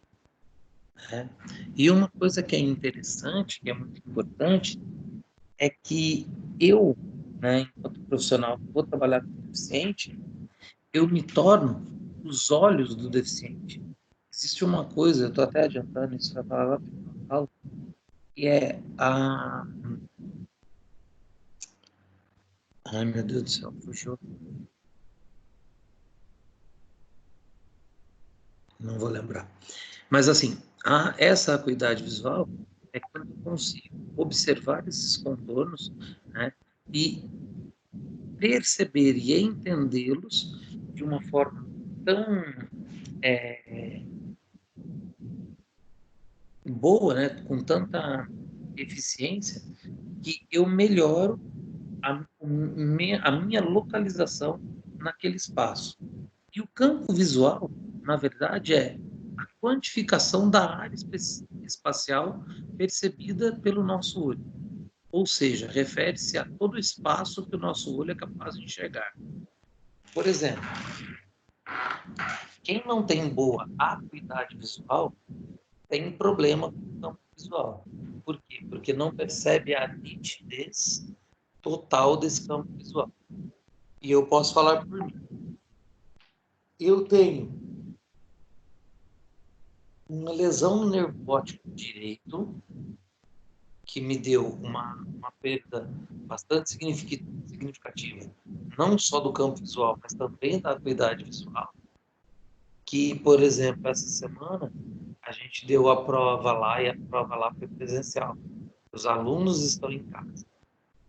Né? E uma coisa que é interessante, que é muito importante, é que eu, né, enquanto profissional que vou trabalhar com deficiente, eu me torno os olhos do deficiente. Existe uma coisa, eu estou até adiantando isso para falar lá no final, que é a... Ai, meu Deus do céu, fugiu. Não vou lembrar. Mas, assim, essa acuidade visual é quando eu consigo observar esses contornos, né, e perceber e entendê-los de uma forma tão boa, né, com tanta eficiência, que eu melhoro a minha localização naquele espaço. E o campo visual, na verdade, é a quantificação da área espacial percebida pelo nosso olho. Ou seja, refere-se a todo o espaço que o nosso olho é capaz de enxergar. Por exemplo, Quem não tem boa acuidade visual tem problema com o campo visual. Por quê? Porque não percebe a nitidez total desse campo visual. E eu posso falar por mim. Eu tenho uma lesão no nervo óptico direito que me deu uma perda bastante significativa, não só do campo visual, mas também da acuidade visual. Que, por exemplo, essa semana a gente deu a prova lá e a prova lá foi presencial. Os alunos estão em casa.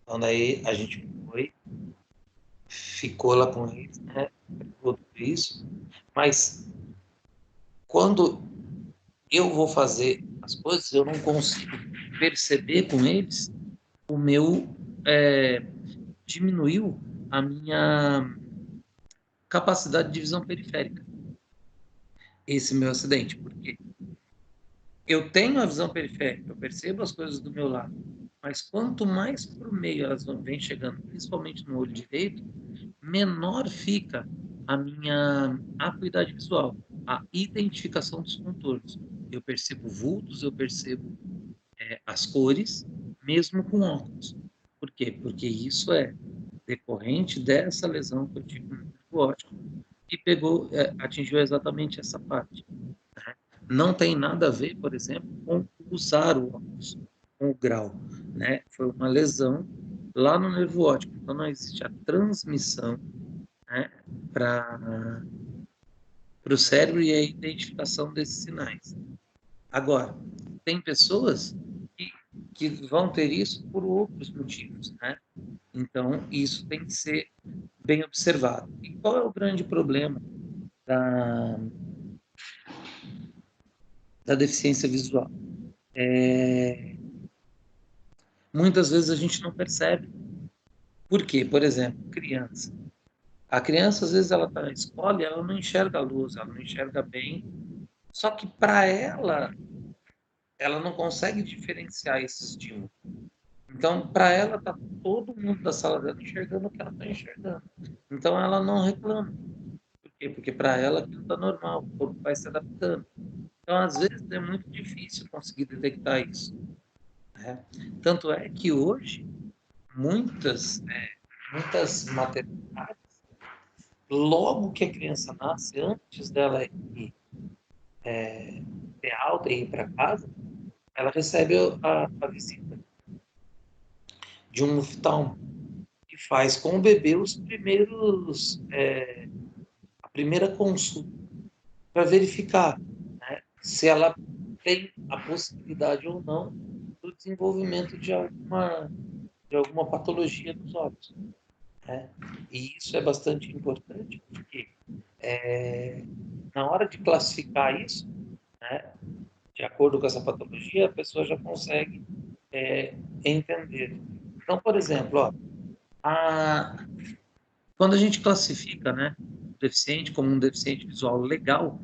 Então, daí a gente ficou lá com eles, né? Tudo isso. Mas quando eu vou fazer as coisas, eu não consigo perceber com eles o meu diminuiu a minha capacidade de visão periférica. Esse meu acidente, porque eu tenho a visão periférica, eu percebo as coisas do meu lado, mas quanto mais para o meio elas vêm chegando, principalmente no olho direito, menor fica a minha acuidade visual, a identificação dos contornos. Eu percebo vultos, eu percebo as cores, mesmo com óculos. Por quê? Porque isso é decorrente dessa lesão que eu tive no nervo óptico e atingiu exatamente essa parte. Né? Não tem nada a ver, por exemplo, com usar o óculos, com o grau. Né? Foi uma lesão lá no nervo óptico. Então, não existe a transmissão, né, para o cérebro e a identificação desses sinais. Agora, tem pessoas que vão ter isso por outros motivos, né? Então, isso tem que ser bem observado. E qual é o grande problema da deficiência visual? Muitas vezes a gente não percebe. Por quê? Por exemplo, criança. A criança, às vezes, ela está na escola e ela não enxerga a luz, ela não enxerga bem. Só que, para ela não consegue diferenciar esse estímulo. Então, para ela, está todo mundo da sala dela enxergando o que ela está enxergando. Então, ela não reclama. Por quê? Porque para ela aquilo está normal, o corpo vai se adaptando. Então, às vezes, é muito difícil conseguir detectar isso. Né? Tanto é que hoje, muitas maternidades, logo que a criança nasce, antes dela ir ter alta e ir para casa, ela recebe a visita de um oftalmo que faz com o bebê a primeira consulta para verificar, né, se ela tem a possibilidade ou não do desenvolvimento de alguma patologia dos olhos. Né? E isso é bastante importante, porque na hora de classificar isso, né, de acordo com essa patologia, a pessoa já consegue entender. Então, por exemplo, quando a gente classifica, né, o deficiente como um deficiente visual legal,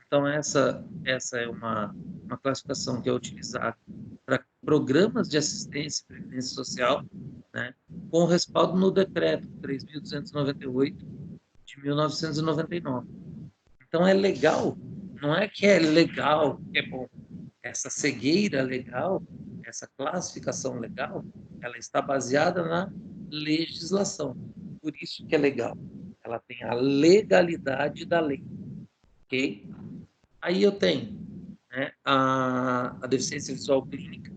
então essa é uma classificação que é utilizada para programas de assistência e previdência social, né, com respaldo no decreto 3.298 de 1999. Então é legal, não é que é legal, que é bom. Essa cegueira legal, essa classificação legal, ela está baseada na legislação. Por isso que é legal. Ela tem a legalidade da lei. Ok? Aí eu tenho, né, a deficiência visual clínica.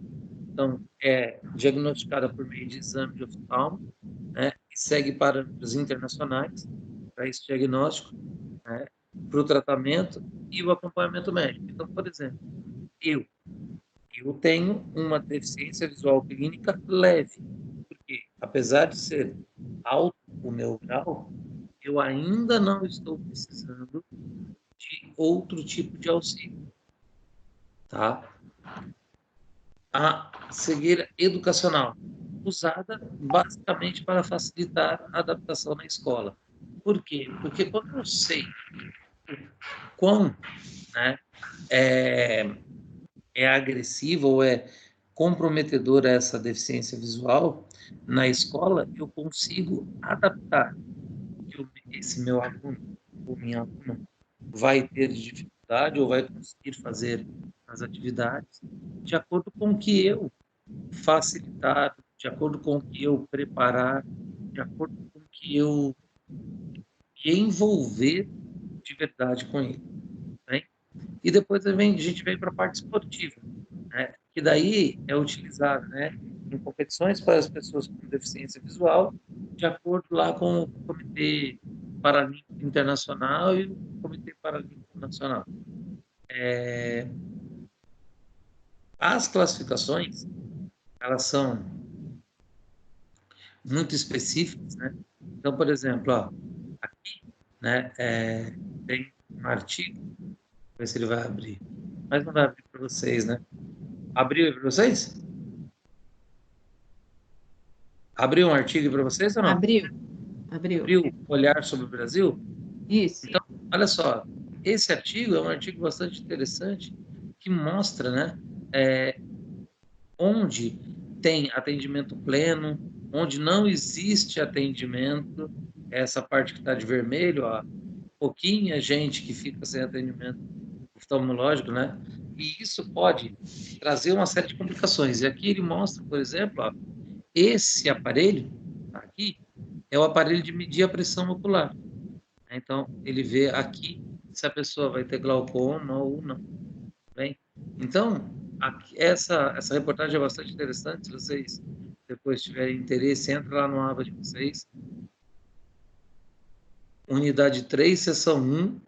Então, é diagnosticada por meio de exame de oftalmo, né, e segue parâmetros internacionais para esse diagnóstico, né, para o tratamento e o acompanhamento médico. Então, por exemplo, eu tenho uma deficiência visual clínica leve, porque, apesar de ser alto o meu grau, eu ainda não estou precisando de outro tipo de auxílio, tá? A cegueira educacional, usada basicamente para facilitar a adaptação na escola. Por quê? Porque quando eu sei quão, né, é agressiva ou é comprometedora essa deficiência visual na escola, eu consigo adaptar. esse meu aluno ou minha aluna vai ter dificuldade ou vai conseguir fazer as atividades de acordo com o que eu facilitar, de acordo com o que eu preparar, de acordo com o que eu envolver de verdade com ele. Né? E depois a gente vem para a parte esportiva, né? Que daí é utilizada, né, em competições para as pessoas com deficiência visual, de acordo lá com o Comitê Paralímpico Internacional e o Comitê Paralímpico Nacional. As classificações, elas são muito específicas, né? Então, por exemplo, ó, aqui, né, tem um artigo, vou ver se ele vai abrir, mas não vai abrir para vocês, né? Abriu para vocês? Abriu um artigo para vocês ou não? Abriu. Abriu Olhar sobre o Brasil? Isso. Então, olha só, esse artigo é um artigo bastante interessante que mostra, né, onde tem atendimento pleno, onde não existe atendimento, essa parte que está de vermelho, ó, pouquinha gente que fica sem atendimento oftalmológico, né? E isso pode trazer uma série de complicações. E aqui ele mostra, por exemplo, ó, esse aparelho aqui é o aparelho de medir a pressão ocular. Então, ele vê aqui se a pessoa vai ter glaucoma ou não. Bem, então, essa reportagem é bastante interessante. Se vocês depois tiverem interesse, entra lá no aba de vocês. Unidade 3, seção 1.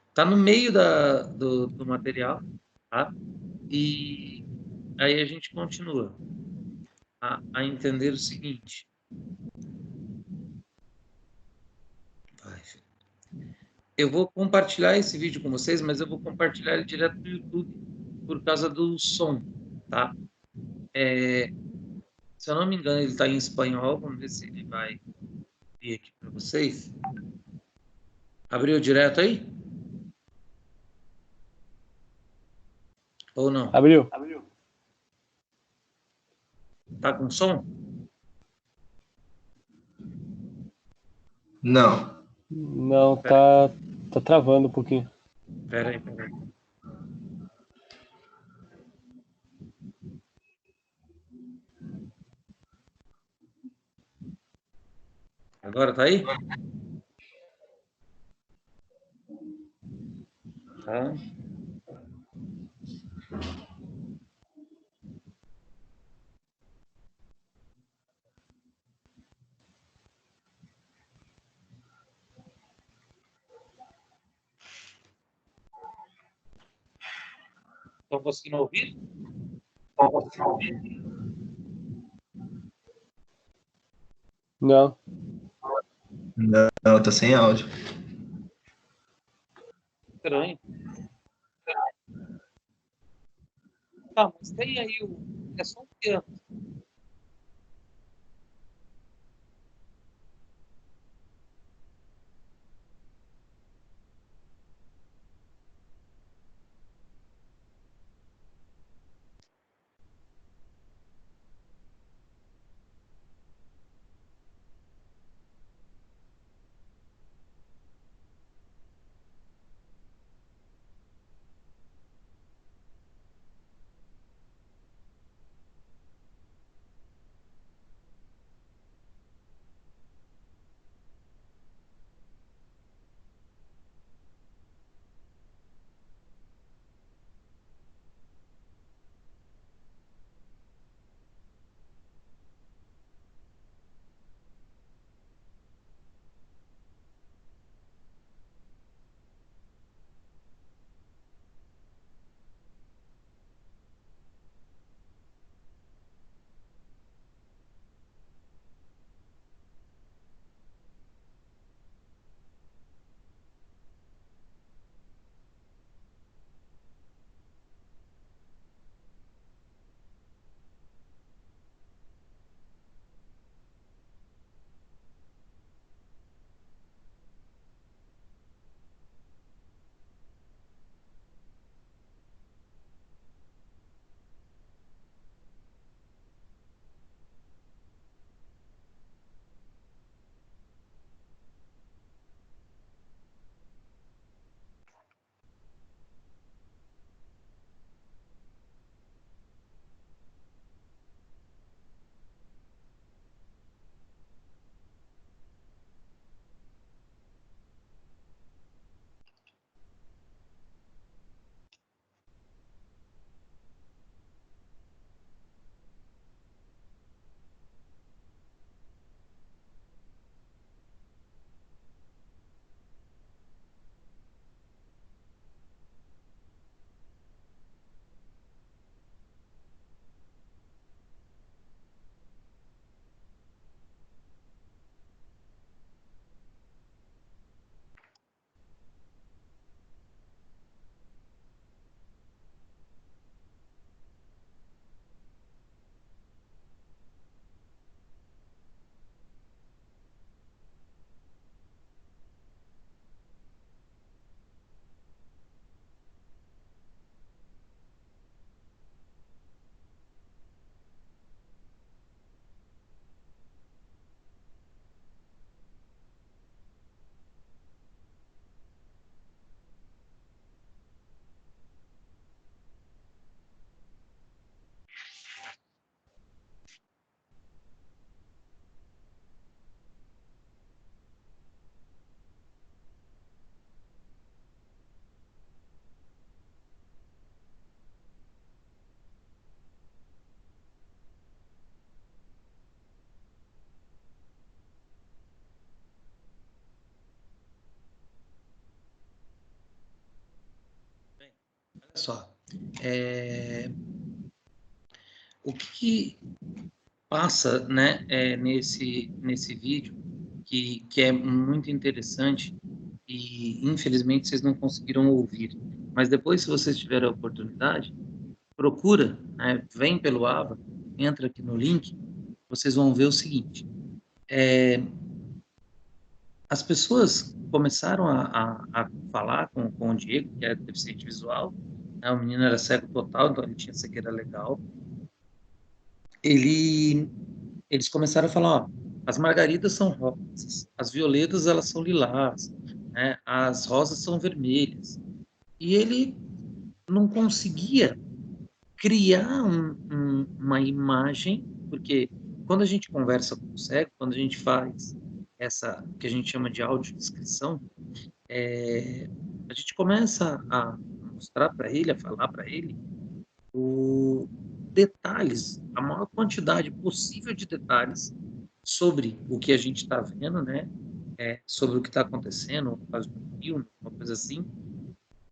Está no meio do material. Tá? E aí a gente continua a entender o seguinte. Vai, eu vou compartilhar esse vídeo com vocês, mas eu vou compartilhar ele direto no YouTube por causa do som, tá? Se eu não me engano, ele está em espanhol. Vamos ver se ele vai vir aqui para vocês. Abriu direto aí? Ou não? Abriu. Tá com som? Não. Não, tá travando um pouquinho. Pera aí. Agora tá aí? Tá. Estão conseguindo ouvir? Não. Não, tá sem áudio. Estranho. Tá, mas tem aí é só um piano. só. O que passa, né, nesse vídeo, que é muito interessante, e infelizmente vocês não conseguiram ouvir, mas depois, se vocês tiverem a oportunidade, procura, né, vem pelo AVA, entra aqui no link, vocês vão ver o seguinte: as pessoas começaram a falar com o Diego, que é deficiente visual, né, o menino era cego total, então ele tinha cegueira legal. Eles começaram a falar, ó, as margaridas são rosas, as violetas elas são lilás, né, as rosas são vermelhas. E ele não conseguia criar uma imagem, porque quando a gente conversa com o cego, quando a gente faz essa que a gente chama de audiodescrição, a gente começa a mostrar para ele, a falar para ele detalhes, a maior quantidade possível de detalhes sobre o que a gente está vendo, né? Sobre o que está acontecendo, no caso de um filme, uma coisa assim,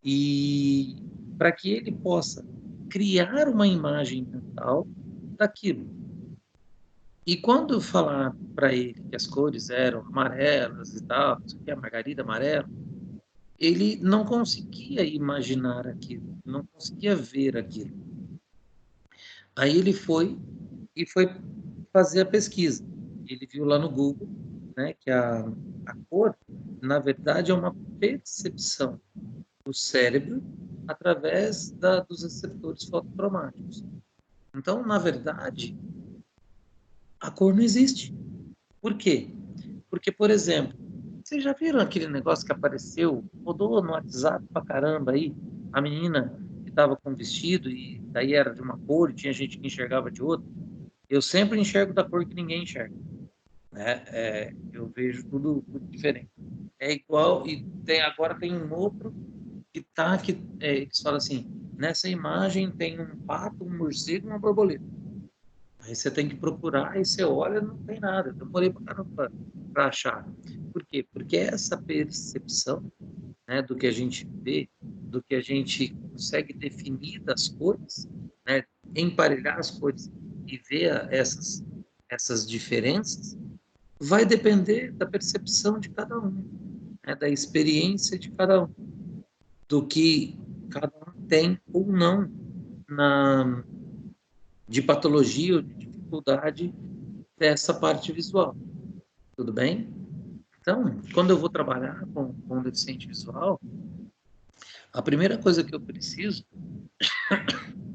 e para que ele possa criar uma imagem mental daquilo. E quando eu falar para ele que as cores eram amarelas e tal, que a margarida amarela, ele não conseguia imaginar aquilo, não conseguia ver aquilo. Aí ele foi fazer a pesquisa. Ele viu lá no Google, né, que a cor, na verdade, é uma percepção do cérebro através dos receptores fotocromáticos. Então, na verdade, a cor não existe. Por quê? Porque, por exemplo, vocês já viram aquele negócio que apareceu, rodou no WhatsApp pra caramba aí, a menina que estava com vestido e daí era de uma cor e tinha gente que enxergava de outra? Eu sempre enxergo da cor que ninguém enxerga, né? Eu vejo tudo diferente. É igual, e agora tem um outro que tá, eles falam assim, nessa imagem tem um pato, um morcego e uma borboleta. Aí você tem que procurar, aí você olha, não tem nada. Eu demorei para caramba para achar. Por quê? Porque essa percepção, né, do que a gente vê, do que a gente consegue definir das cores, né, emparelhar as cores e ver essas diferenças, vai depender da percepção de cada um, né, da experiência de cada um, do que cada um tem ou não de patologia ou de dificuldade dessa parte visual. Tudo bem? Então, quando eu vou trabalhar com deficiente visual, a primeira coisa que eu preciso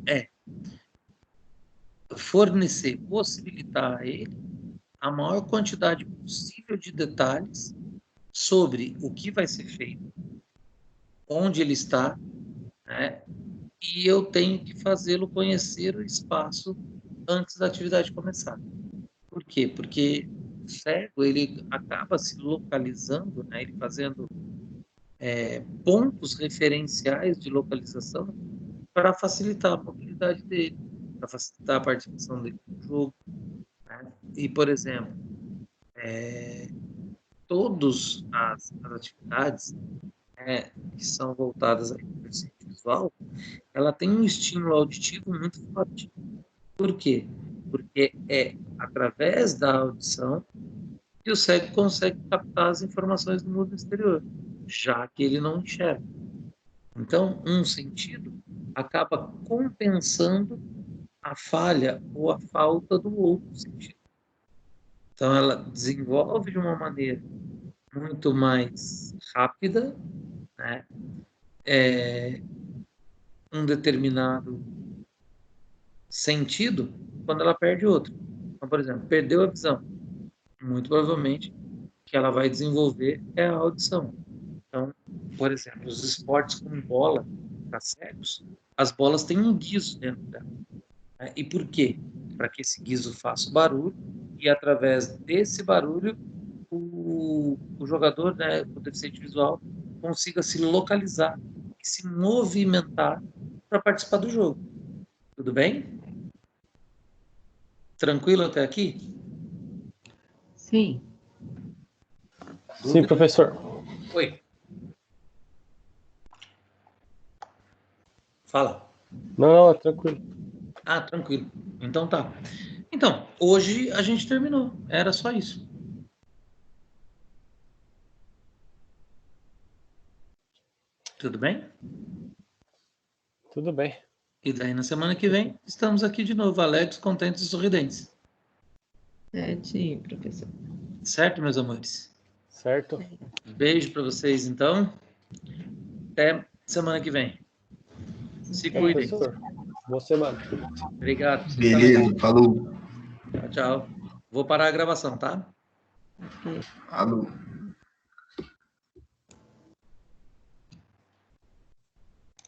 é fornecer, possibilitar a ele a maior quantidade possível de detalhes sobre o que vai ser feito, onde ele está, né? E eu tenho que fazê-lo conhecer o espaço antes da atividade começar. Por quê? Porque o cego ele acaba se localizando, né? Ele fazendo pontos referenciais de localização para facilitar a mobilidade dele, para facilitar a participação dele no jogo, né? E, por exemplo, todas as atividades, né, que são voltadas ao deficiente visual, ela tem um estímulo auditivo muito forte. Por quê? Porque é através da audição que o cego consegue captar as informações do mundo exterior, já que ele não enxerga. Então, um sentido acaba compensando a falha ou a falta do outro sentido. Então, ela desenvolve de uma maneira muito mais rápida, né, um determinado sentido quando ela perde outro. Então, por exemplo, perdeu a visão. Muito provavelmente que ela vai desenvolver é a audição. Então, por exemplo, os esportes com bola para cegos, as bolas têm um guizo dentro dela. Né? E por quê? Para que esse guizo faça o barulho e através desse barulho o jogador, né, o deficiente visual, consiga se localizar e se movimentar para participar do jogo. Tudo bem? Tranquilo até aqui? Sim. Sim, professor. Oi. Fala. Não, tranquilo. Ah, tranquilo. Então tá. Então, hoje a gente terminou. Era só isso. Tudo bem? Tudo bem. E daí na semana que vem estamos aqui de novo, alegres, contentes e sorridentes. Certinho, professor. Certo, meus amores? Certo? Beijo para vocês, então. Até semana que vem. Se cuidem. Professor, boa semana. Obrigado. Vocês Beleza, também. falou. Tchau, tchau. Vou parar a gravação, tá? Ok. Falou.